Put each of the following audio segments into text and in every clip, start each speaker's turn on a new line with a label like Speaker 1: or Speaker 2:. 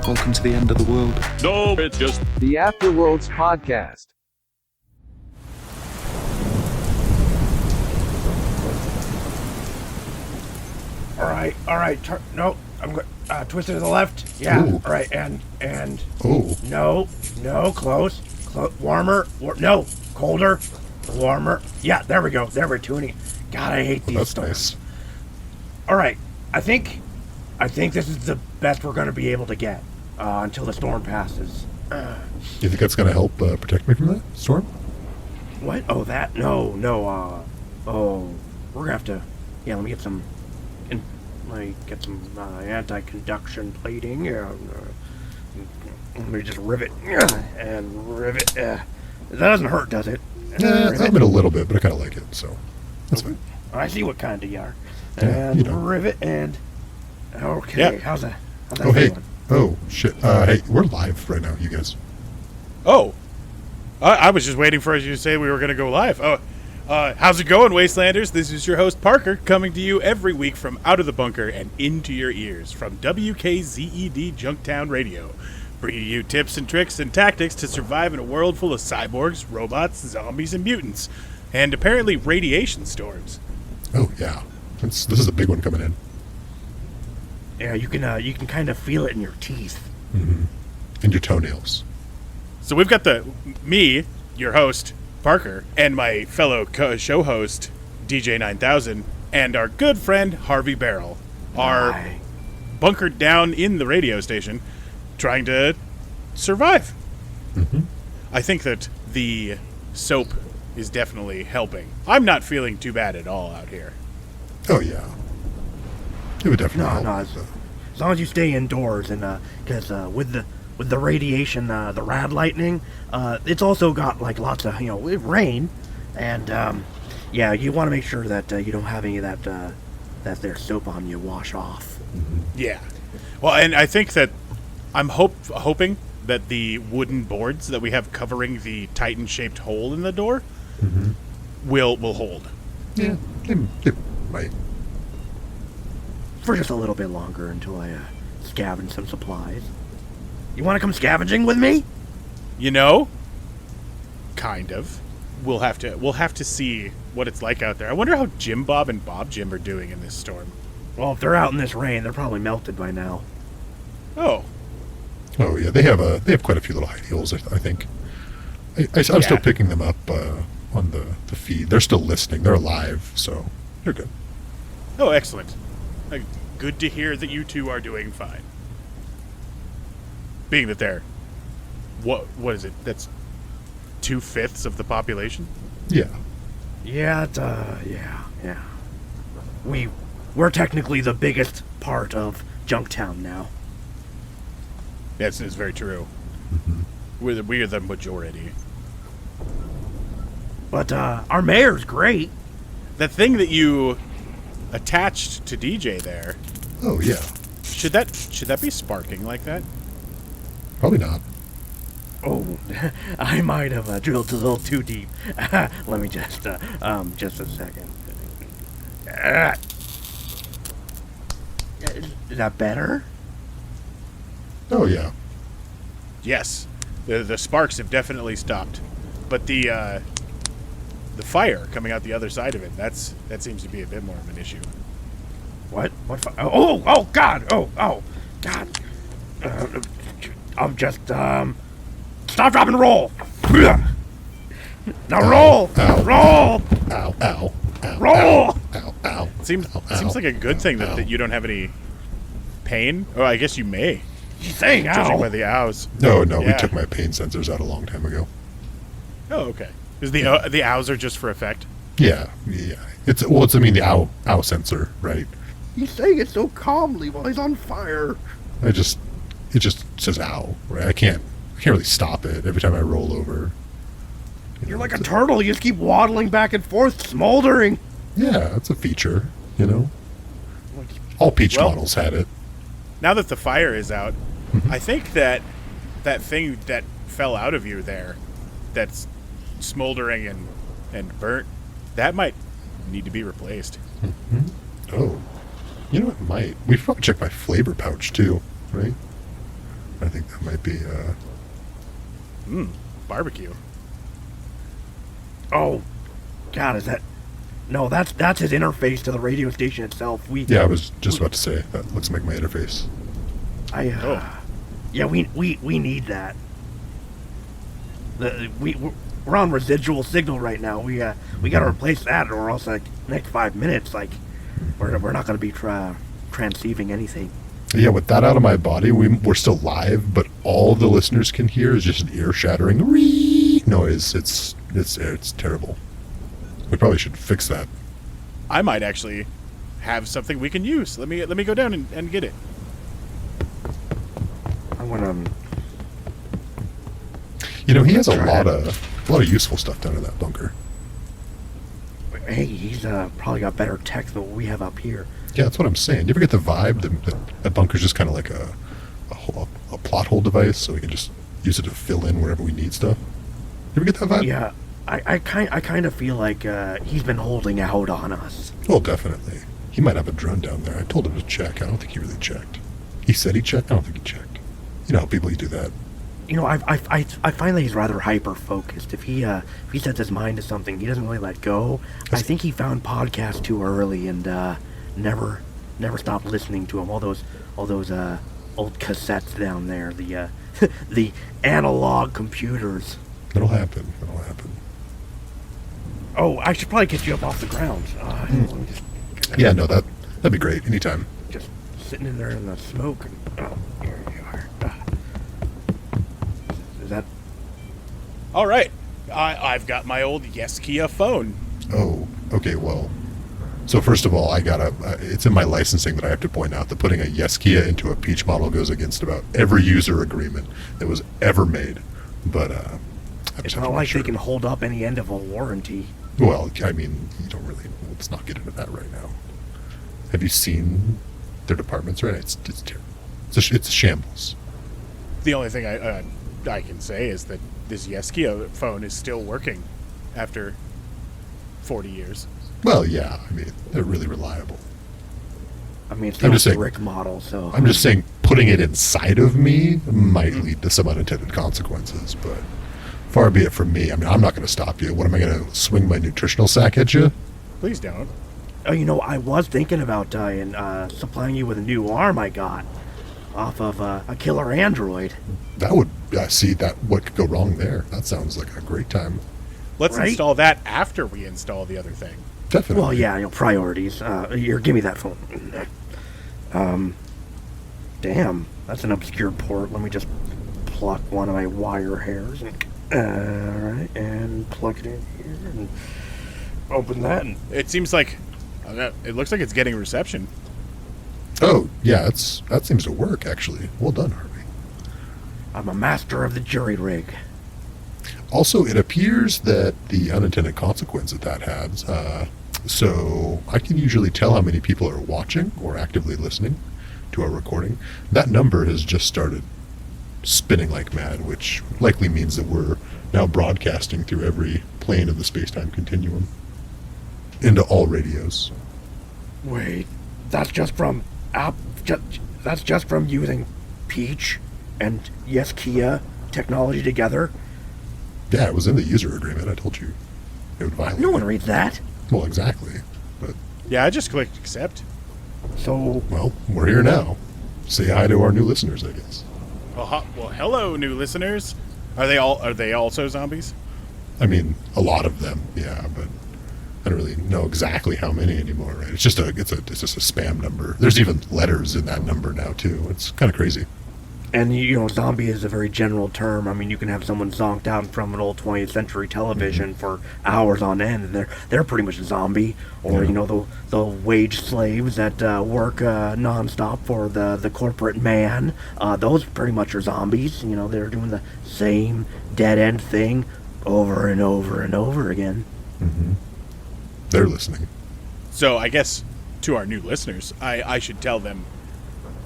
Speaker 1: Welcome to the end of the world.
Speaker 2: No, it's just
Speaker 3: The Afterworlds Podcast.
Speaker 4: All right. No, I'm going. Twist it to the left. Yeah.
Speaker 5: Ooh.
Speaker 4: All right. And.
Speaker 5: Oh,
Speaker 4: No. Close. Warmer. No. Colder. Warmer. Yeah. There we go. There we're tuning. God, I hate these
Speaker 5: that's
Speaker 4: storms.
Speaker 5: nice.
Speaker 4: All right. I think this is the best we're going to be able to get until the storm passes.
Speaker 5: You think that's going to help protect me from that storm?
Speaker 4: What? Oh, that? No. We're gonna have to. Yeah. Let me get some. Get some anti-conduction plating. Let me just rivet and rivet. That doesn't hurt, does it?
Speaker 5: Yeah, I'm in a little bit, but I kind of like it, so that's fine.
Speaker 4: I see what kind of you are.
Speaker 5: Yeah,
Speaker 4: And
Speaker 5: you know.
Speaker 4: rivet and. Okay.
Speaker 2: Yep.
Speaker 4: How's that
Speaker 5: Oh, hey.
Speaker 4: feeling?
Speaker 5: Oh, shit. Hey, we're live right now, you guys.
Speaker 2: Oh, I was just waiting for you to say we were going to go live. How's it going, Wastelanders? This is your host, Parker, coming to you every week from out of the bunker and into your ears from WKZED Junktown Radio, bringing you tips and tricks and tactics to survive in a world full of cyborgs, robots, zombies, and mutants, and apparently radiation storms.
Speaker 5: Oh, yeah. This is a big one coming in.
Speaker 4: Yeah, you can kind of feel it in your teeth.
Speaker 5: And your toenails.
Speaker 2: So we've got me, your host, Parker, and my fellow show host, DJ 9000, and our good friend, Harvey Barrel, are
Speaker 4: Aye.
Speaker 2: bunkered down in the radio station trying to survive. I think that the soap is definitely helping. I'm not feeling too bad at all out here.
Speaker 5: Oh, yeah. It would definitely
Speaker 4: No,
Speaker 5: help.
Speaker 4: as long as you stay indoors, and because with the radiation, the rad lightning, it's also got like lots of rain, and yeah, you want to make sure that you don't have any of that there soap on you wash off.
Speaker 2: Yeah. Well, and I think that I'm hoping that the wooden boards that we have covering the Titan-shaped hole in the door will hold.
Speaker 5: Yeah, it might.
Speaker 4: For just a little bit longer until I scavenge some supplies. You want to come scavenging with me?
Speaker 2: You know, kind of. We'll have to see what it's like out there. I wonder how Jim Bob and Bob Jim are doing in this storm.
Speaker 4: Well, if they're out in this rain, they're probably melted by now.
Speaker 2: Oh,
Speaker 5: Oh, yeah, they have quite a few little hidey holes, I think. I'm still picking them up on the feed. They're still listening. They're alive, so they're good.
Speaker 2: oh, excellent. Good to hear that you two are doing fine. Being that they're, what is it? That's 2/5 of the population.
Speaker 5: Yeah.
Speaker 4: Yeah, yeah. We're technically the biggest part of Junktown now.
Speaker 2: Yes, it's very true. We are the majority.
Speaker 4: But our mayor's great.
Speaker 2: That thing that you attached to DJ there,
Speaker 5: Oh, yeah.
Speaker 2: should that be sparking like that?
Speaker 5: Probably not.
Speaker 4: Oh, I might have drilled a little too deep. Let me just a second. Is that better?
Speaker 5: Oh, yeah.
Speaker 2: Yes, the sparks have definitely stopped, but the fire coming out the other side of it, that seems to be a bit more of an issue.
Speaker 4: What? Oh, God! Oh, God! I'm just stop, drop, and roll. Now roll,
Speaker 5: Ow.
Speaker 4: roll,
Speaker 5: Ow, ow, ow.
Speaker 4: roll.
Speaker 5: Ow, ow.
Speaker 2: It seems like a good thing that you don't have any pain. Oh, I guess you may,
Speaker 4: She's saying
Speaker 2: judging by
Speaker 4: ow.
Speaker 2: the ows.
Speaker 5: No, we
Speaker 2: Yeah.
Speaker 5: took my pain sensors out a long time ago.
Speaker 2: Oh, okay. Is the ows are just for effect?
Speaker 5: Yeah. It's the ow sensor, right?
Speaker 4: He's saying it so calmly while he's on fire.
Speaker 5: It just says ow, right? I can't really stop it every time I roll over.
Speaker 4: You're like a turtle. You just keep waddling back and forth, smoldering.
Speaker 5: Yeah, it's a feature, you know. All Peach
Speaker 2: Well-
Speaker 5: models had it.
Speaker 2: Now that the fire is out, I think that thing that fell out of you there, that's smoldering and burnt, that might need to be replaced.
Speaker 5: Oh, you know what? Might we should probably check my flavor pouch too, right? I think that might be.
Speaker 2: Barbecue.
Speaker 4: Oh, God, is that? No, that's his interface to the radio station itself.
Speaker 5: Yeah, I was just about to say that looks like my interface.
Speaker 4: Yeah, we need that. We're on residual signal right now. We got to replace that, or else like next 5 minutes, like we're not going to be transceiving anything.
Speaker 5: Yeah, with that out of my body, we're still live, but all the listeners can hear is just an ear-shattering noise. It's terrible. We probably should fix that.
Speaker 2: I might actually have something we can use. Let me go down and get it.
Speaker 4: I want to.
Speaker 5: You know, he has a lot of useful stuff down in that bunker.
Speaker 4: Hey, he's probably got better tech than what we have up here.
Speaker 5: Yeah, that's what I'm saying. You ever get the vibe that bunker's just kind of like a plot hole device, so we can just use it to fill in wherever we need stuff? You ever get that vibe?
Speaker 4: Yeah, I kind of feel like he's been holding out on us.
Speaker 5: Well, definitely. He might have a drone down there. I told him to check. I don't think he really checked. He said he checked. I don't think he checked. You know how people do that.
Speaker 4: You know, I find that he's rather hyper focused. If he sets his mind to something, he doesn't really let go. I think he found podcasts too early and never stopped listening to them. All those old cassettes down there, the the analog computers.
Speaker 5: It'll happen.
Speaker 4: Oh, I should probably get you up off the ground. Let me just,
Speaker 5: Yeah, no, that'd be great. Anytime.
Speaker 4: just sitting in there in the smoke. And, here you are. Is that?
Speaker 2: All right. I've got my old Yeskia phone.
Speaker 5: Oh, okay, well. So first of all, it's in my licensing that I have to point out that putting a Yeskia into a Peach model goes against about every user agreement that was ever made. But,
Speaker 4: It's not like they can hold up any end of a warranty.
Speaker 5: Well, I mean, you don't really. Let's not get into that right now. Have you seen their departments? Right, it's terrible. It's a shambles.
Speaker 2: The only thing I can say is that this Yeskia phone is still working after 40 years.
Speaker 5: Well, yeah, I mean, they're really reliable.
Speaker 4: I mean, it's
Speaker 5: I'm
Speaker 4: the
Speaker 5: just saying-
Speaker 4: brick model, so.
Speaker 5: I'm just saying, putting it inside of me might lead to some unintended consequences, but far be it from me. I mean, I'm not going to stop you. What am I going to swing my nutritional sack at you?
Speaker 2: Please don't.
Speaker 4: Oh, you know, I was thinking about supplying you with a new arm I got off of a killer android.
Speaker 5: That would see that. What could go wrong there? That sounds like a great time.
Speaker 2: Let's
Speaker 4: Right?
Speaker 2: install that after we install the other thing.
Speaker 5: Definitely.
Speaker 4: Well, yeah, you know, priorities. Here, give me that phone. Damn, that's an obscure port. Let me just pluck one of my wire hairs and, alright, and plug it in here and open that. And
Speaker 2: It seems like it looks like it's getting reception.
Speaker 5: Oh, yeah, that seems to work actually. Well done, Harvey.
Speaker 4: I'm a master of the jury rig.
Speaker 5: Also, it appears that the unintended consequence that has. So I can usually tell how many people are watching or actively listening to our recording. That number has just started spinning like mad, which likely means that we're now broadcasting through every plane of the space-time continuum into all radios.
Speaker 4: Wait, that's just from that's just from using Peach and Yeskia technology together.
Speaker 5: Yeah, it was in the user agreement. I told you it would violate.
Speaker 4: No one
Speaker 5: it.
Speaker 4: reads that.
Speaker 5: Well, exactly. But
Speaker 2: Yeah, I just clicked accept.
Speaker 4: So
Speaker 5: well, we're here now. Say hi to our new listeners, I guess.
Speaker 2: Well, hello, new listeners. Are they also zombies?
Speaker 5: I mean, a lot of them, yeah, but I don't really know exactly how many anymore, right? It's just a spam number. There's even letters in that number now too. It's kind of crazy.
Speaker 4: And, you know, zombie is a very general term. I mean, you can have someone zonked out from an old 20th century television for hours on end, and they're pretty much a zombie. Or,
Speaker 5: Yeah.
Speaker 4: you know, the wage slaves that work nonstop for the corporate man. Those pretty much are zombies. You know, they're doing the same dead-end thing over and over and over again.
Speaker 5: They're listening.
Speaker 2: So I guess to our new listeners, I should tell them,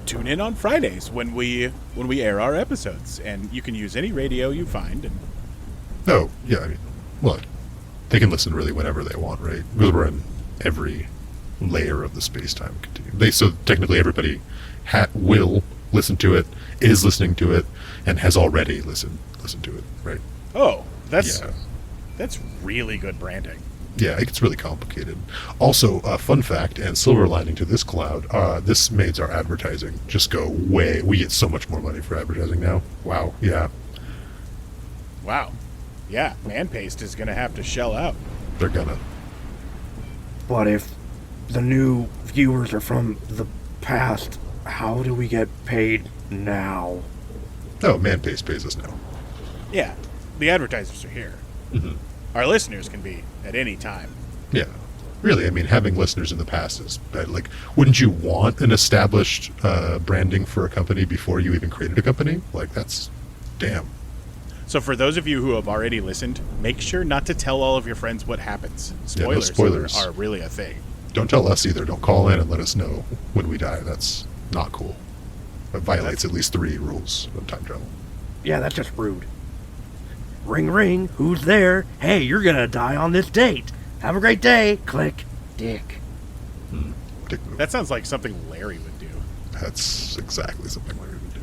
Speaker 2: tune in on Fridays when we air our episodes, and you can use any radio you find. And
Speaker 5: Oh, yeah, I mean, well, they can listen really whenever they want, right? Because we're in every layer of the space-time continuum. So technically everybody will listen to it, is listening to it, and has already listened to it, right?
Speaker 2: Oh, that's
Speaker 5: Yeah.
Speaker 2: that's really good branding.
Speaker 5: Yeah, it gets really complicated. Also, fun fact and silver lining to this cloud, this makes our advertising just go way. We get so much more money for advertising now. Wow, yeah,
Speaker 2: Wow. Yeah, ManPaste is going to have to shell out.
Speaker 5: they're gonna.
Speaker 4: But if the new viewers are from the past, how do we get paid now?
Speaker 5: Oh, ManPaste pays us now.
Speaker 2: Yeah, the advertisers are here.
Speaker 5: Mhm.
Speaker 2: Our listeners can be at any time.
Speaker 5: Yeah, really. I mean, having listeners in the past is like, wouldn't you want an established branding for a company before you even created a company? Like, that's damn.
Speaker 2: So for those of you who have already listened, make sure not to tell all of your friends what happens.
Speaker 5: Yeah, no
Speaker 2: Spoilers,
Speaker 5: spoilers.
Speaker 2: Are really a thing.
Speaker 5: Don't tell us either. Don't call in and let us know when we die. That's not cool. It violates at least 3 rules of time travel.
Speaker 4: Yeah, that's just rude. Ring ring, who's there? Hey, you're gonna die on this date. Have a great day. Click. Dick.
Speaker 5: Dick move.
Speaker 2: That sounds like something Larry would do.
Speaker 5: That's exactly something we would do.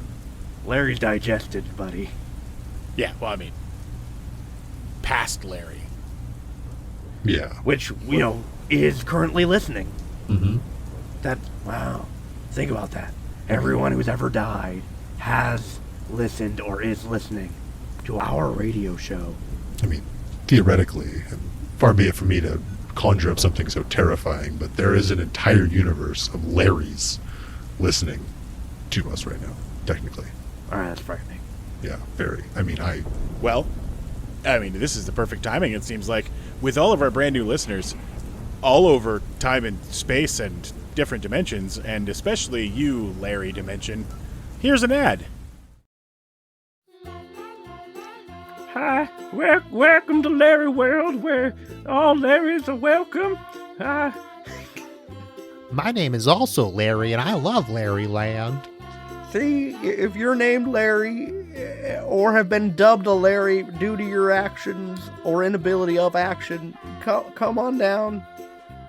Speaker 4: Larry's digested, buddy.
Speaker 2: Yeah, well, I mean, past Larry.
Speaker 5: Yeah.
Speaker 4: Which, is currently listening.
Speaker 5: Mm-hmm.
Speaker 4: Wow. Think about that. Everyone who's ever died has listened or is listening to our radio show.
Speaker 5: I mean, theoretically, and far be it from me to conjure up something so terrifying, but there is an entire universe of Larrys listening to us right now, technically.
Speaker 4: Alright, that's frightening.
Speaker 5: Yeah, very. I mean,
Speaker 2: Well, I mean, this is the perfect timing, it seems like. With all of our brand new listeners, all over time and space and different dimensions, and especially you, Larry Dimension, here's an ad.
Speaker 4: Hi, welcome to Larry World, where all Larrys are welcome. Hi.
Speaker 6: My name is also Larry, and I love Larry Land.
Speaker 4: See, if you're named Larry, or have been dubbed a Larry due to your actions or inability of action, come on down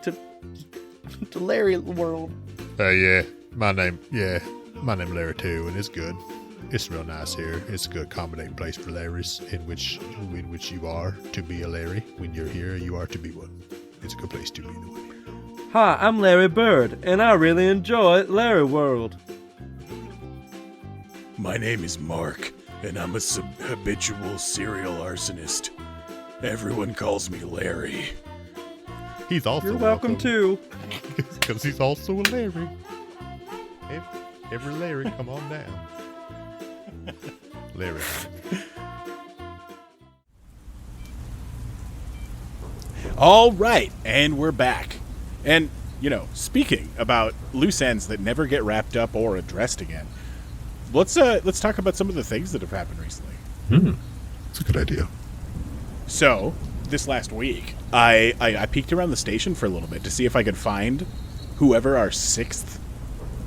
Speaker 4: to Larry World.
Speaker 6: My name Larry too, and it's good. It's real nice here. It's a good accommodating place for Larrys, in which you are to be a Larry. When you're here, you are to be one. It's a good place to be the way.
Speaker 7: Hi, I'm Larry Bird, and I really enjoy Larry World.
Speaker 2: My name is Mark, and I'm a habitual serial arsonist. Everyone calls me Larry.
Speaker 6: He's also
Speaker 7: You're welcome too.
Speaker 6: because he's also a Larry. Every Larry, come on down. Larry.
Speaker 2: All right, and we're back. And, speaking about loose ends that never get wrapped up or addressed again, let's talk about some of the things that have happened recently.
Speaker 5: it's a good idea.
Speaker 2: So, this last week, I peeked around the station for a little bit to see if I could find whoever our 6th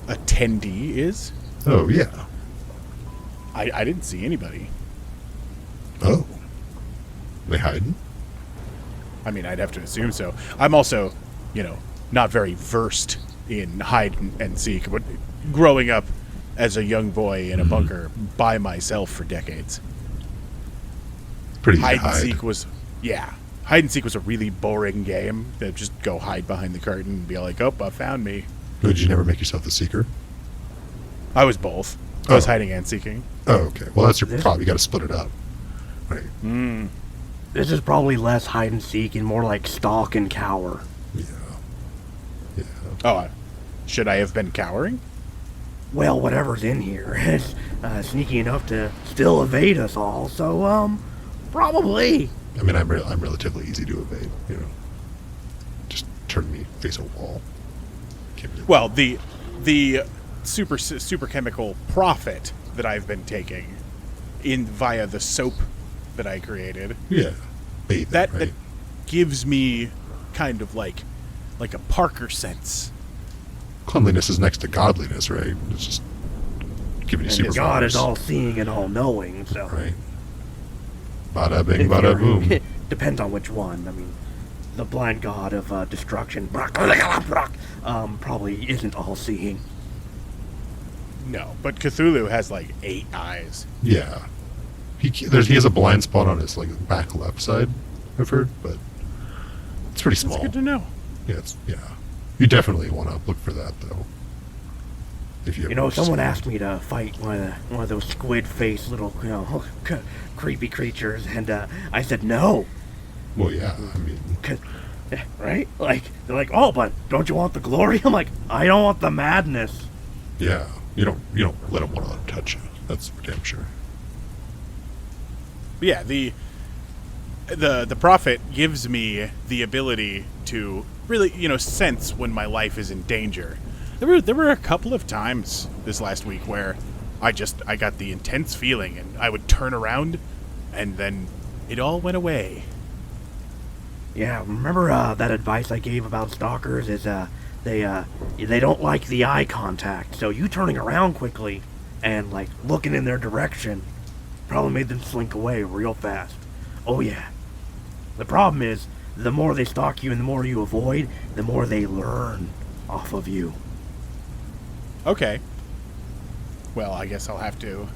Speaker 2: attendee is.
Speaker 5: Oh, yeah.
Speaker 2: I didn't see anybody.
Speaker 5: Oh. They hiding?
Speaker 2: I mean, I'd have to assume so. I'm also, not very versed in hide and seek, but growing up as a young boy in a bunker by myself for decades.
Speaker 5: Pretty easy to
Speaker 2: Hide and
Speaker 5: hide.
Speaker 2: seek was a really boring game. That just go hide behind the curtain and be like, "Oh, I found me."
Speaker 5: Did you never make yourself the seeker?
Speaker 2: I was both. I was
Speaker 5: Oh.
Speaker 2: hiding and seeking.
Speaker 5: Oh, okay. Well, that's your problem. You got to split it up. Right.
Speaker 4: This is probably less hide and seek and more like stalk and cower.
Speaker 5: Yeah. Yeah.
Speaker 2: Oh, should I have been cowering?
Speaker 4: Well, whatever's in here is sneaky enough to still evade us all, so, probably.
Speaker 5: I mean, I'm relatively easy to evade, Just turn me face a wall.
Speaker 2: Well, the super chemical profit that I've been taking in via the soap that I created,
Speaker 5: Yeah. Bathing,
Speaker 2: that
Speaker 5: right?
Speaker 2: gives me kind of like a Parker sense.
Speaker 5: Cleanliness is next to godliness, right? It's just giving you
Speaker 2: And
Speaker 5: superpowers.
Speaker 4: God is all seeing and all knowing, so.
Speaker 5: Right. Bada bing, bada boom.
Speaker 4: Depends on which one. I mean, the blind god of destruction, probably isn't all-seeing.
Speaker 2: No, but Cthulhu has like 8 eyes.
Speaker 5: Yeah. He has a blind spot on his like back left side, I've heard, but it's pretty small.
Speaker 2: That's good to know.
Speaker 5: Yeah. You definitely want to look for that though. If you
Speaker 4: Someone asked me to fight one of those squid-faced little, creepy creatures, and I said no.
Speaker 5: Well, yeah. I mean,
Speaker 4: Right? Like, they're like, oh, but don't you want the glory? I'm like, I don't want the madness.
Speaker 5: yeah. You don't let them want to touch you. That's for damn sure.
Speaker 2: But yeah, the prophet gives me the ability to really, sense when my life is in danger. There were a couple of times this last week where I got the intense feeling, and I would turn around, and then it all went away.
Speaker 4: Yeah, remember that advice I gave about stalkers is they don't like the eye contact. So you turning around quickly and like looking in their direction probably made them slink away real fast. Oh yeah. The problem is the more they stalk you and the more you avoid, the more they learn off of you.
Speaker 2: Okay. Well, I guess I'll have to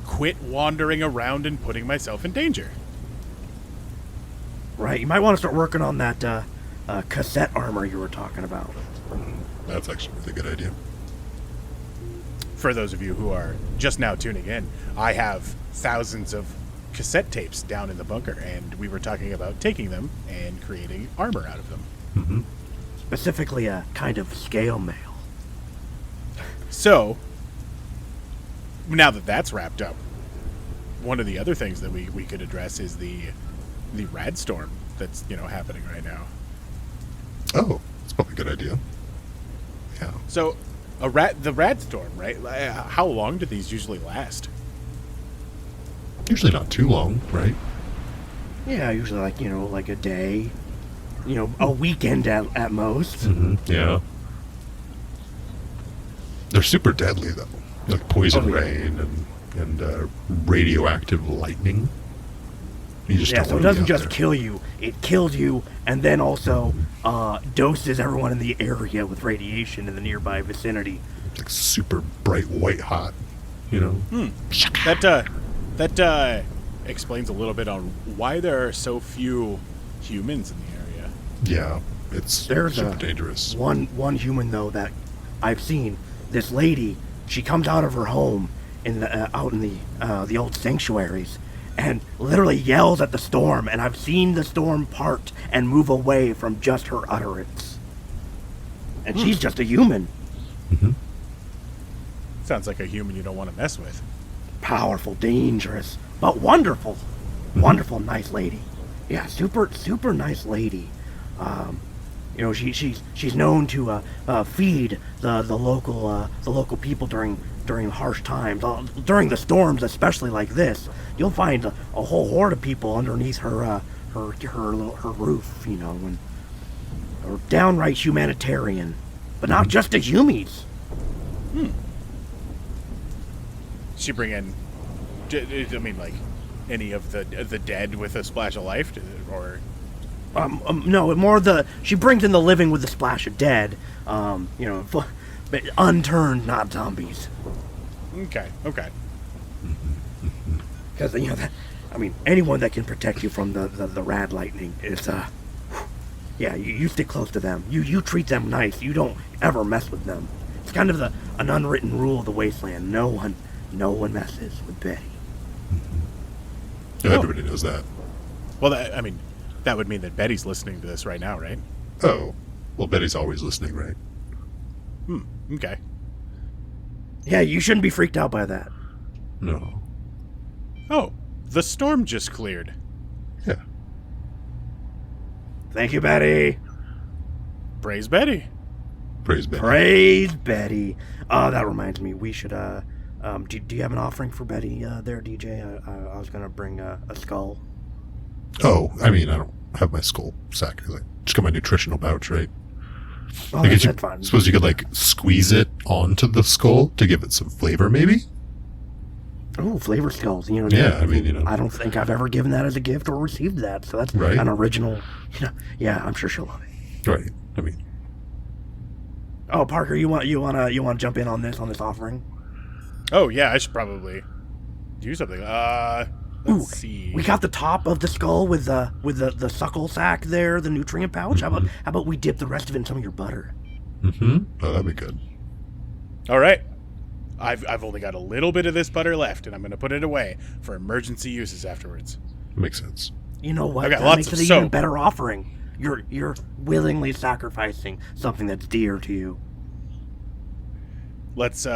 Speaker 2: quit wandering around and putting myself in danger.
Speaker 4: Right, you might want to start working on that cassette armor you were talking about.
Speaker 5: That's actually a really good idea.
Speaker 2: For those of you who are just now tuning in, I have thousands of cassette tapes down in the bunker, and we were talking about taking them and creating armor out of them.
Speaker 5: Mm-hmm.
Speaker 4: Specifically a kind of scale mail.
Speaker 2: So, now that that's wrapped up, one of the other things that we could address is the rad storm that's, happening right now.
Speaker 5: Oh, that's probably a good idea. Yeah.
Speaker 2: So, the rad storm, right? How long do these usually last?
Speaker 5: Usually not too long, right?
Speaker 4: Yeah, usually like a day. A weekend at most.
Speaker 5: Mm-hmm. Yeah. They're super deadly, though. Like poison rain and radioactive lightning. You just don't
Speaker 4: so it
Speaker 5: want to be
Speaker 4: doesn't
Speaker 5: out
Speaker 4: just
Speaker 5: there.
Speaker 4: kill you, it kills you, and then also doses everyone in the area with radiation in the nearby vicinity.
Speaker 5: Like super bright white hot,
Speaker 2: That explains a little bit on why there are so few humans in the area.
Speaker 5: Yeah, it's
Speaker 4: There's
Speaker 5: super dangerous.
Speaker 4: One human though that I've seen. This lady, she comes out of her home out in the old sanctuaries, and literally yells at the storm. And I've seen the storm part and move away from just her utterance. And she's just a human.
Speaker 5: Mm-hmm.
Speaker 2: Sounds like a human you don't want to mess with.
Speaker 4: Powerful, dangerous, but wonderful. Wonderful, nice lady. Yeah, super nice lady. She's known to feed the local people during harsh times, during the storms, especially like this. You'll find a whole horde of people underneath her roof, and or downright humanitarian, but not just the humies.
Speaker 2: She bring in, like any of the dead with a splash of life, or
Speaker 4: No, more she brings in the living with a splash of dead, but unturned, not zombies.
Speaker 2: Okay.
Speaker 4: Because anyone that can protect you from the rad lightning is you stick close to them. You treat them nice. You don't ever mess with them. It's kind of an unwritten rule of the wasteland. No one messes with Betty.
Speaker 5: Everybody knows that.
Speaker 2: Well, that would mean that Betty's listening to this right now, right?
Speaker 5: Oh, well, Betty's always listening, right?
Speaker 2: Okay.
Speaker 4: Yeah, you shouldn't be freaked out by that.
Speaker 5: No.
Speaker 2: Oh, the storm just cleared.
Speaker 5: Yeah.
Speaker 4: Thank you, Betty.
Speaker 2: Praise Betty.
Speaker 5: Praise Betty.
Speaker 4: Praise Betty. That reminds me, we should do you have an offering for Betty there, DJ? I was gonna bring a skull.
Speaker 5: Oh, I don't have my skull sack. Just got my nutritional pouch, right?
Speaker 4: Oh,
Speaker 5: That's
Speaker 4: that's fine.
Speaker 5: Suppose you could squeeze it onto the skull to give it some flavor, maybe?
Speaker 4: Oh, flavor skulls.
Speaker 5: Yeah, I mean,
Speaker 4: I don't think I've ever given that as a gift or received that. So that's
Speaker 5: Right.
Speaker 4: an original. Yeah, I'm sure she'll love it.
Speaker 5: Right. I mean,
Speaker 4: Oh, Parker, you want to jump in on this offering?
Speaker 2: Oh yeah, I should probably do something. Let's see.
Speaker 4: We got the top of the skull with the suckle sack there, the nutrient pouch. How about we dip the rest of it in some of your butter?
Speaker 5: oh, that'd be good.
Speaker 2: All right. I've only got a little bit of this butter left, and I'm going to put it away for emergency uses afterwards.
Speaker 5: Makes sense.
Speaker 4: You know what?
Speaker 2: I've got
Speaker 4: That
Speaker 2: lots
Speaker 4: makes
Speaker 2: of
Speaker 4: it an even
Speaker 2: soap.
Speaker 4: better offering. You're willingly sacrificing something that's dear to you.
Speaker 2: Let's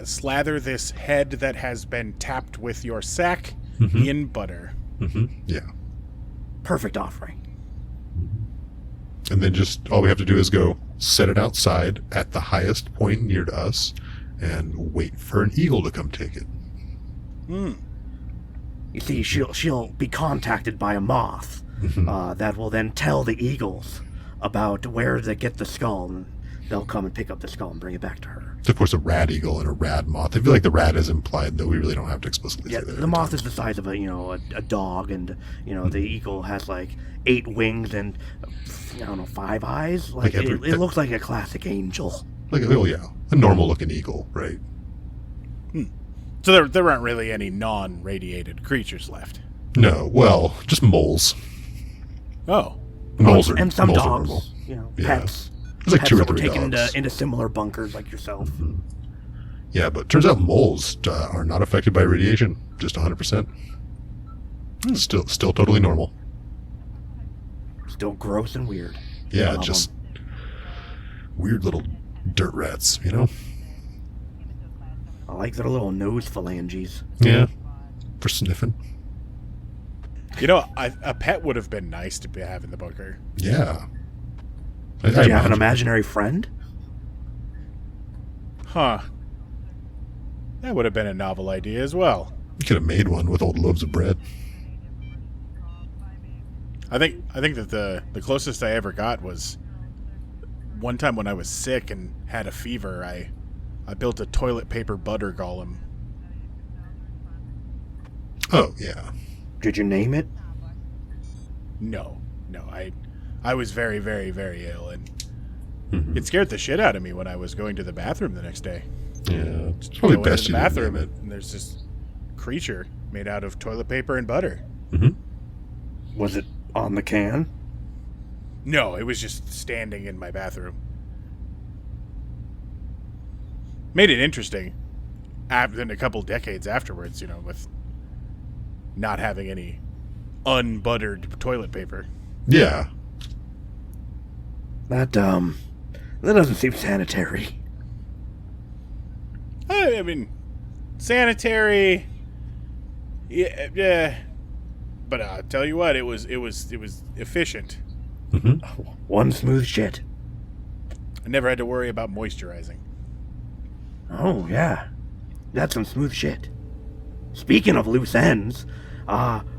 Speaker 2: slather this head that has been tapped with your sack in butter.
Speaker 5: Yeah.
Speaker 4: Perfect offering.
Speaker 5: And then just all we have to do is go set it outside at the highest point near to us and wait for an eagle to come take it.
Speaker 4: You see, she'll be contacted by a moth that will then tell the eagles about where to get the skull, and they'll come and pick up the skull and bring it back to her.
Speaker 5: Of course, a rad eagle and a rad moth. I feel like the rad is implied, though we really don't have to explicitly
Speaker 4: Yeah,
Speaker 5: say that.
Speaker 4: the moth is the size of a dog, and the eagle has like 8 wings and 5 eyes. Like it looks like a classic angel.
Speaker 5: Like, oh yeah, a normal-looking eagle, right?
Speaker 2: So there aren't really any non-radiated creatures left.
Speaker 5: No, well, just moles.
Speaker 2: Oh.
Speaker 5: Moles are
Speaker 4: And some
Speaker 5: moles are normal.
Speaker 4: dogs,
Speaker 5: Yeah.
Speaker 4: pets.
Speaker 5: There's like
Speaker 4: Pets
Speaker 5: 2 or
Speaker 4: that were
Speaker 5: 3
Speaker 4: taken
Speaker 5: dogs.
Speaker 4: into similar bunkers like yourself.
Speaker 5: Yeah, but turns out moles are not affected by radiation. Just 100%. Still totally normal.
Speaker 4: Still gross and weird.
Speaker 5: Yeah,
Speaker 4: Love
Speaker 5: just weird little dirt rats, you know?
Speaker 4: I like their little nose phalanges.
Speaker 5: Yeah. For sniffing.
Speaker 2: A pet would have been nice to have in the bunker.
Speaker 5: Yeah.
Speaker 4: Did you have an imaginary friend?
Speaker 2: Huh. That would have been a novel idea as well.
Speaker 5: You could have made one with old loaves of bread.
Speaker 2: I think that the closest I ever got was one time when I was sick and had a fever. I built a toilet paper butter golem.
Speaker 5: Oh, yeah.
Speaker 4: Did you name it?
Speaker 2: No, I was very, very, very ill, and it scared the shit out of me when I was going to the bathroom the next day.
Speaker 5: Yeah. It's probably
Speaker 2: Go
Speaker 5: best
Speaker 2: into the
Speaker 5: you didn't
Speaker 2: bathroom,
Speaker 5: name it.
Speaker 2: and there's this creature made out of toilet paper and butter.
Speaker 4: Was it on the can?
Speaker 2: No, it was just standing in my bathroom. Made it interesting. In a couple decades afterwards, with not having any unbuttered toilet paper.
Speaker 5: Yeah.
Speaker 4: That doesn't seem sanitary.
Speaker 2: I mean, sanitary. Yeah. But I'll tell you what, it was efficient.
Speaker 4: One smooth shit.
Speaker 2: I never had to worry about moisturizing.
Speaker 4: Oh, yeah. That's some smooth shit. Speaking of loose ends,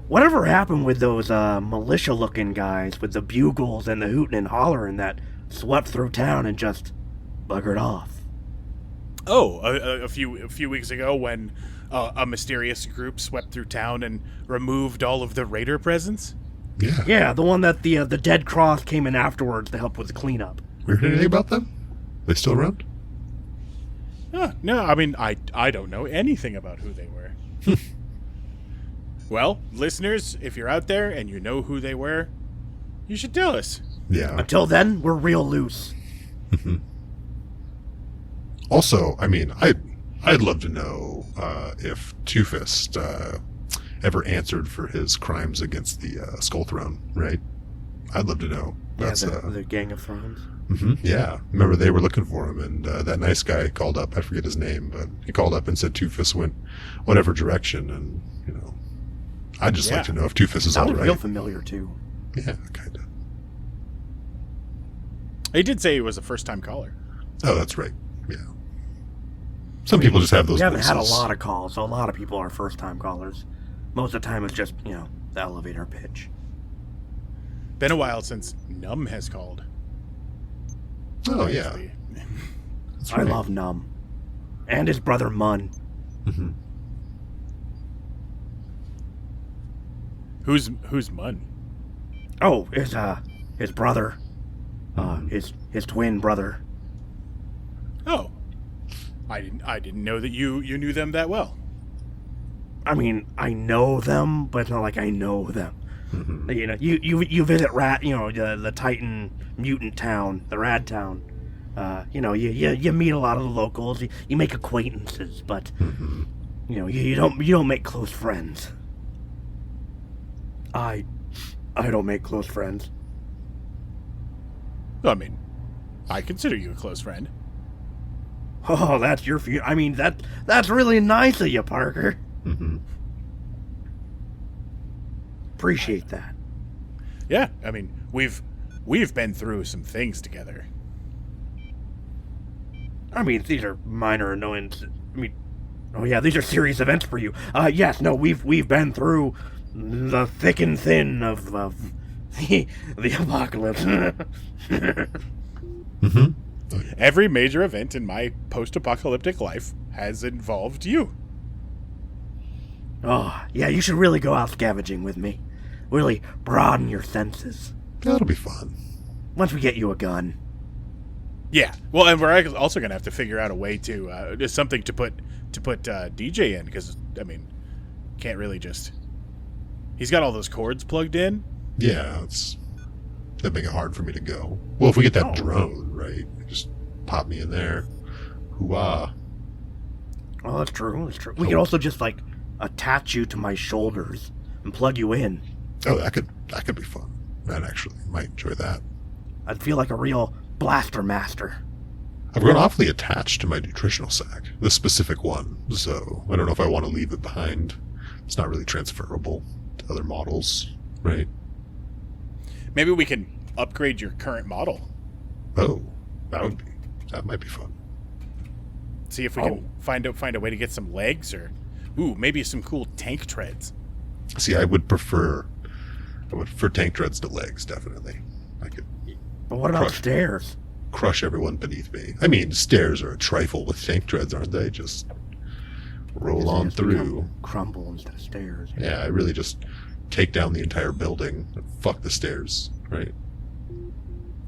Speaker 4: whatever happened with those militia-looking guys with the bugles and the hooting and hollering that swept through town and just buggered off?
Speaker 2: Oh, a few weeks ago when a mysterious group swept through town and removed all of the raider presents?
Speaker 5: Yeah.
Speaker 4: Yeah, the one that the Dead Cross came in afterwards to help with the cleanup.
Speaker 5: We heard anything about them? They still around?
Speaker 2: No, I mean, I don't know anything about who they were. Well, listeners, if you're out there and you know who they were, you should tell us.
Speaker 5: Yeah.
Speaker 4: Until then, we're real loose.
Speaker 5: Also, I mean, I'd love to know if Two-Fist ever answered for his crimes against the Skull Throne, right? I'd love to know. That's
Speaker 4: the Gang of Thrones.
Speaker 5: yeah. Remember, they were looking for him, and that nice guy called up. I forget his name, but he called up and said Two-Fist went whatever direction, and I'd just like to know if Two-Fist is all
Speaker 4: Sounded real
Speaker 5: right.
Speaker 4: familiar too.
Speaker 5: Yeah, kind of.
Speaker 2: He did say he was a first-time caller.
Speaker 5: Oh, that's right. Yeah. Some people just have those
Speaker 4: We haven't had a
Speaker 5: voices.
Speaker 4: lot of calls, so a lot of people are first-time callers. Most of the time, it's just the elevator pitch.
Speaker 2: Been a while since Numb has called.
Speaker 5: Oh, yeah.
Speaker 2: Actually.
Speaker 5: That's
Speaker 4: I
Speaker 5: right.
Speaker 4: love Numb. And his brother Mun.
Speaker 2: Who's Mun?
Speaker 4: Oh, his brother. His twin brother.
Speaker 2: Oh, I didn't know that you knew them that well.
Speaker 4: I mean, I know them, but it's not like I know them.
Speaker 5: Mm-hmm.
Speaker 4: You know, you visit the Titan mutant town, the Rad town. You know, you meet a lot of the locals. You make acquaintances, but you know, you don't make close friends. I don't make close friends.
Speaker 2: I mean, I consider you a close friend.
Speaker 4: Oh, that's your view. I mean, that's really nice of you, Parker.
Speaker 5: Mm-hmm.
Speaker 4: Appreciate that.
Speaker 2: Yeah, I mean, we've been through some things together.
Speaker 4: I mean, these are minor annoyances. I mean, oh yeah, these are serious events for you. Yes, no, we've been through the thick and thin of the apocalypse.
Speaker 5: Mm-hmm.
Speaker 2: Every major event in my post-apocalyptic life has involved you.
Speaker 4: Oh, yeah, you should really go out scavenging with me. Really broaden your senses.
Speaker 5: That'll be fun.
Speaker 4: Once we get you a gun.
Speaker 2: Yeah, well, and we're also gonna have to figure out a way to just something to put DJ in, because I mean, can't really just. He's got all those cords plugged in.
Speaker 5: Yeah, that'd make it hard for me to go. Well, if we get that drone, right? Just pop me in there. Hoo-ah.
Speaker 4: Oh, that's true. That's true. We could also just like attach you to my shoulders and plug you in.
Speaker 5: Oh, that could be fun. I'd actually might enjoy that.
Speaker 4: I'd feel like a real blaster master.
Speaker 5: I've grown awfully attached to my nutritional sack, the specific one, so I don't know if I want to leave it behind. It's not really transferable to other models, right?
Speaker 2: Maybe we can upgrade your current model.
Speaker 5: Oh, that might be fun.
Speaker 2: See if we can find a way to get some legs, or maybe some cool tank treads.
Speaker 5: See, I would prefer tank treads to legs, definitely. I could
Speaker 4: But what about stairs?
Speaker 5: crush everyone beneath me. I mean, stairs are a trifle with tank treads, aren't they? Just roll on through.
Speaker 4: Crumble instead of stairs.
Speaker 5: Yeah, I really just take down the entire building. Fuck the stairs, right?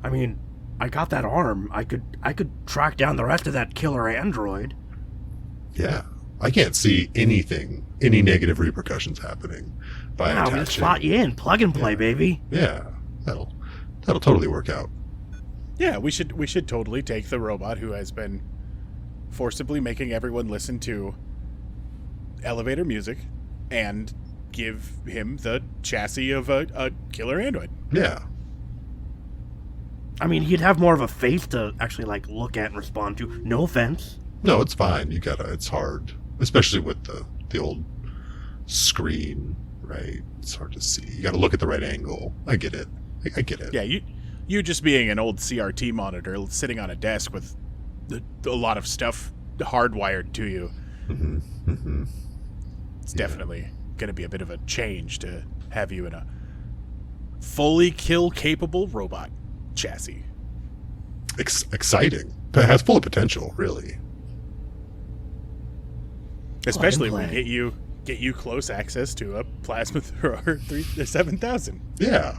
Speaker 4: I mean, I got that arm. I could track down the rest of that killer android.
Speaker 5: Yeah. I can't see any negative repercussions happening by
Speaker 4: Wow, we
Speaker 5: attaching.
Speaker 4: just slot you in, plug and play, baby.
Speaker 5: Yeah, that'll totally work out.
Speaker 2: Yeah, we should totally take the robot who has been forcibly making everyone listen to elevator music and give him the chassis of a killer android.
Speaker 5: Yeah.
Speaker 4: I mean, he'd have more of a face to actually like look at and respond to. No offense.
Speaker 5: No, it's fine. It's hard, especially with the old screen, right? It's hard to see. You gotta look at the right angle. I get it. I get it.
Speaker 2: Yeah, you just being an old CRT monitor sitting on a desk with a lot of stuff hardwired to you.
Speaker 5: Mm-hmm. Mm-hmm.
Speaker 2: It's definitely going to be a bit of a change to have you in a fully kill-capable robot chassis.
Speaker 5: Exciting. It has full of potential, really.
Speaker 2: Especially when get you close access to a plasma thrower 7000.
Speaker 5: Yeah.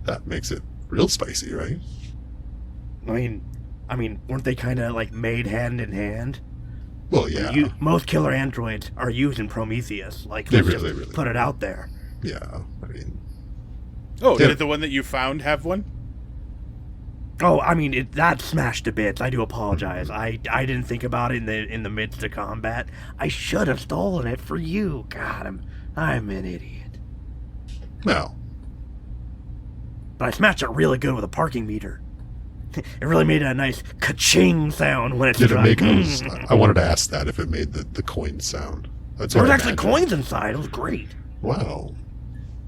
Speaker 5: That makes it real spicy, right?
Speaker 4: I mean, weren't they kind of like made hand in hand?
Speaker 5: Well, yeah.
Speaker 4: Most killer androids are used in Prometheus. Like,
Speaker 5: They
Speaker 4: let's
Speaker 5: really
Speaker 4: just put it out there.
Speaker 5: Yeah. I mean,
Speaker 2: Oh,
Speaker 5: Yeah.
Speaker 2: did the one that you found have one?
Speaker 4: Oh, I mean, that smashed to bits. I do apologize. I didn't think about it in the midst of combat. I should have stolen it for you. God, I'm an idiot.
Speaker 5: well,
Speaker 4: But I smashed it really good with a parking meter. It really made a nice ka-ching sound when it
Speaker 5: did it
Speaker 4: struck.
Speaker 5: make those? I wanted to ask that if it made the coin sound. That's
Speaker 4: There
Speaker 5: what
Speaker 4: was
Speaker 5: I
Speaker 4: actually
Speaker 5: imagined.
Speaker 4: coins inside. It was great.
Speaker 5: Wow.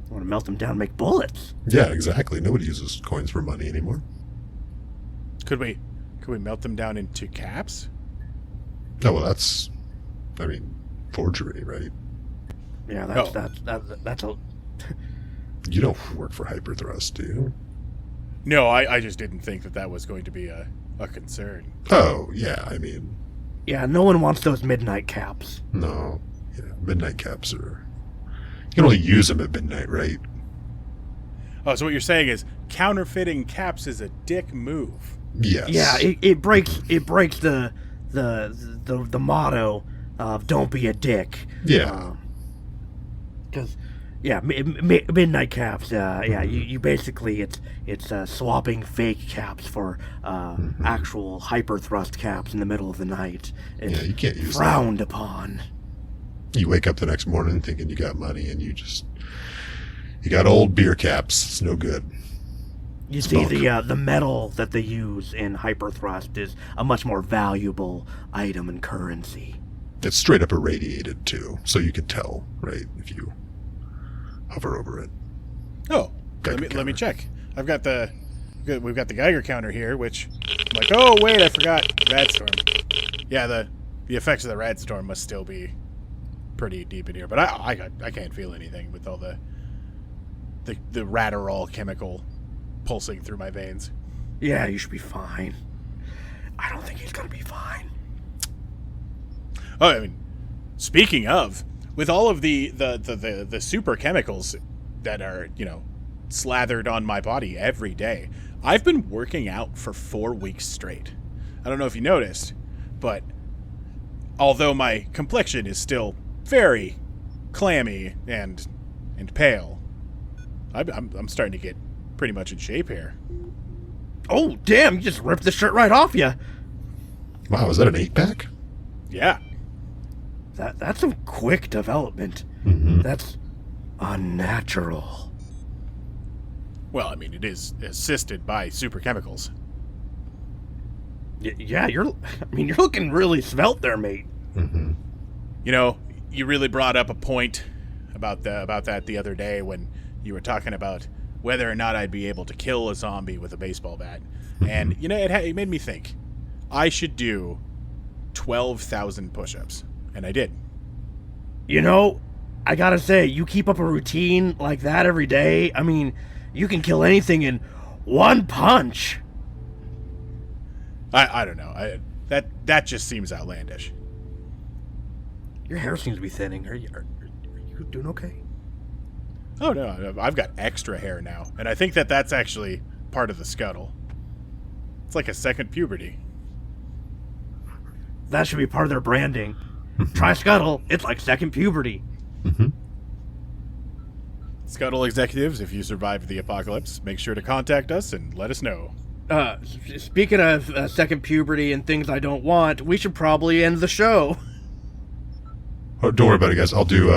Speaker 4: I want to melt them down and make bullets.
Speaker 5: Yeah, exactly. Nobody uses coins for money anymore.
Speaker 2: Could we melt them down into caps?
Speaker 5: No, well, that's, I mean, forgery, right?
Speaker 4: Yeah, that's a...
Speaker 5: You don't work for Hyperthrust, do you?
Speaker 2: No, I just didn't think that was going to be a concern.
Speaker 5: Oh, yeah, I mean,
Speaker 4: Yeah, no one wants those midnight caps.
Speaker 5: no. Yeah, midnight caps are can only use them at midnight, right?
Speaker 2: Oh, so what you're saying is counterfeiting caps is a dick move.
Speaker 5: Yes.
Speaker 4: Yeah, it breaks the motto of "Don't be a dick."
Speaker 5: Yeah.
Speaker 4: Because midnight caps. You basically it's swapping fake caps for actual hyper thrust caps in the middle of the night. It's
Speaker 5: You can't use
Speaker 4: frowned upon.
Speaker 5: You wake up the next morning thinking you got money, and you got old beer caps. It's no good.
Speaker 4: You
Speaker 5: It's
Speaker 4: see,
Speaker 5: bunk.
Speaker 4: the metal that they use in hyper thrust is a much more valuable item and currency.
Speaker 5: It's straight up irradiated too, so you can tell, right, if you hover over it.
Speaker 2: Oh,
Speaker 5: Geiger
Speaker 2: let me
Speaker 5: counter.
Speaker 2: check. We've got the Geiger counter here, which I'm like, oh wait, I forgot Radstorm. Yeah, the effects of the Radstorm must still be pretty deep in here, but I can't feel anything with all the Radderall chemical pulsing through my veins.
Speaker 4: Yeah, you should be fine. I don't think he's gonna be fine.
Speaker 2: Oh, I mean, speaking of, with all of the super chemicals that are, slathered on my body every day, I've been working out for 4 weeks straight. I don't know if you noticed, but although my complexion is still very clammy and pale, I'm starting to get pretty much in shape here.
Speaker 4: Oh, damn, you just ripped the shirt right off you.
Speaker 5: Wow, is that an 8-pack?
Speaker 2: Yeah.
Speaker 4: That's some quick development.
Speaker 5: Mm-hmm.
Speaker 4: That's unnatural.
Speaker 2: Well, I mean, it is assisted by super chemicals.
Speaker 4: Yeah, you're looking really svelte there, mate.
Speaker 5: Mm-hmm.
Speaker 2: You really brought up a point about that the other day when you were talking about whether or not I'd be able to kill a zombie with a baseball bat. And, it made me think. I should do 12,000 push-ups. And I did.
Speaker 4: I gotta say, you keep up a routine like that every day, I mean, you can kill anything in one punch.
Speaker 2: I don't know. That just seems outlandish.
Speaker 4: Your hair seems to be thinning. Are you doing okay?
Speaker 2: Oh, no. I've got extra hair now. And I think that's actually part of the scuttle. It's like a second puberty.
Speaker 4: That should be part of their branding. Try Scuttle, it's like second puberty.
Speaker 5: Mm-hmm.
Speaker 2: Scuttle executives, if you survived the apocalypse, make sure to contact us and let us know.
Speaker 4: Speaking of second puberty and things I don't want, we should probably end the show.
Speaker 5: Oh, don't worry about it, guys. I'll do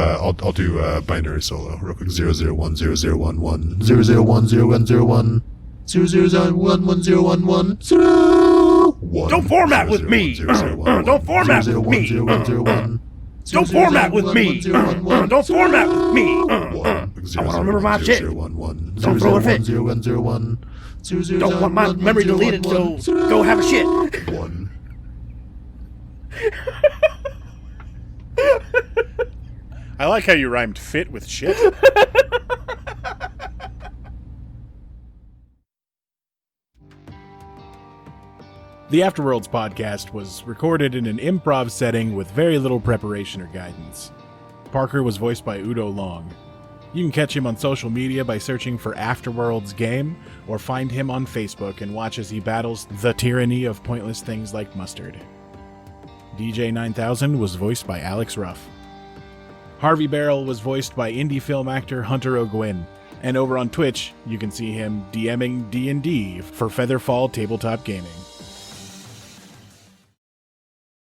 Speaker 5: binary solo real quick. 0010011 0010101 0011011
Speaker 4: Don't format with me. Don't format with me. Don't format with me. Don't format with me. I want to remember my shit. Don't throw a fit. Don't want my memory deleted, so go have a shit.
Speaker 5: 1.
Speaker 2: I like how you rhymed fit with shit. The Afterworlds podcast was recorded in an improv setting with very little preparation or guidance. Parker was voiced by Udo Long. You can catch him on social media by searching for Afterworlds Game, or find him on Facebook and watch as he battles the tyranny of pointless things like mustard. DJ 9000 was voiced by Alex Ruff. Harvey Barrel was voiced by indie film actor Hunter O'Gwyn, and over on Twitch, you can see him DMing D&D for Featherfall Tabletop Gaming.